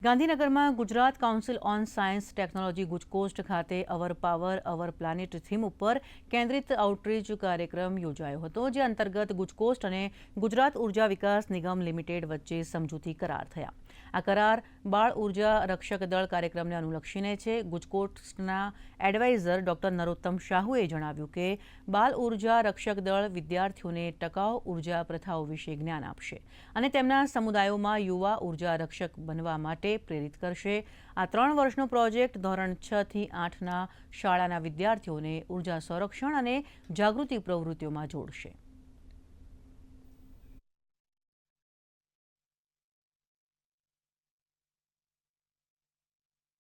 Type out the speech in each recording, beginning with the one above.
ગાંધીનગરમાં Gujarat council on science technology ગુજકોસ્ટ ખાતે our power our planet theme ઉપર કેન્દ્રિત આઉટરીચ કાર્યક્રમ યોજાયો હતો, જે અંતર્ગત ગુજકોસ્ટ અને ગુજરાત ઉર્જા વિકાસ નિગમ લિમિટેડ વચ્ચે સમજૂતી કરાર થયા. આ કરાર બાળ ઉર્જા રક્ષક દળ કાર્યક્રમને અનુલક્ષીને છે. ગુજકોસ્ટના એડવાઇઝર ડોક્ટર નરોત્તમ શાહુએ જણાવ્યું કે બાલ ઉર્જા રક્ષક દળ વિદ્યાર્થીઓને ટકાઉ ઉર્જા પ્રથાઓ વિશે જ્ઞાન આપશે અને તેમના સમુદાયોમાં યુવા ઉર્જા રક્ષક બનવા માટે પ્રેરિત કરશે. આ 3 વર્ષનો પ્રોજેક્ટ ધોરણ 6 થી 8ના શાળાના વિદ્યાર્થીઓને ઉર્જા સંરક્ષણ અને જાગૃતિ પ્રવૃત્તિઓમાં જોડશે.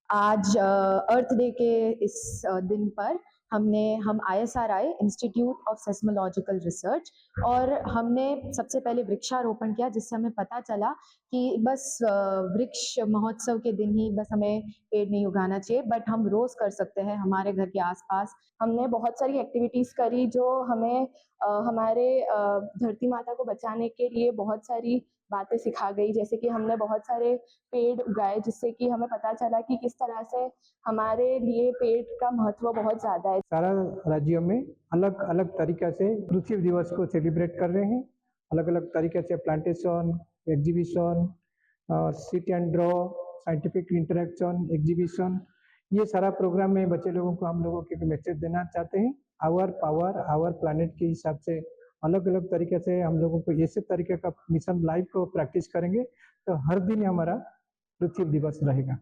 आज अर्थ डे के इस दिन पर हम ISRI इंस्टीट्यूट ऑफ सेस्मोलॉजिकल रिसर्च और हमने सबसे पहले वृक्षारोपण किया, जिससे हमें पता चला कि बस वृक्ष महोत्सव के दिन ही बस हमें पेड़ नहीं उगाना चाहिए, बट हम रोज कर सकते हैं हमारे घर के आसपास. हमने बहुत सारी एक्टिविटीज करी जो हमें हमारे धरती माता को बचाने के लिए बहुत सारी बातें सिखा गई. जैसे कि हमने बहुत सारे पेड़ उगाए, जिससे कि हमें पता चला कि किस तरह से हमारे लिए पेड़ का महत्व बहुत ज्यादा है. सारा राज्यों में अलग अलग तरीके से पृथ्वी दिवस को सेलिब्रेट कर रहे हैं. अलग अलग तरीके से plantation, exhibition, sit and draw, scientific interaction, exhibition, ये सारा प्रोग्राम में बच्चे लोगों को हम लोगों के मैसेज देना चाहते हैं. आवर पावर आवर प्लानेट के हिसाब से अलग अलग तरीके से हम लोगों को ऐसे तरीके का मिशन लाइव को प्रैक्टिस करेंगे तो हर दिन हमारा पृथ्वी दिवस रहेगा.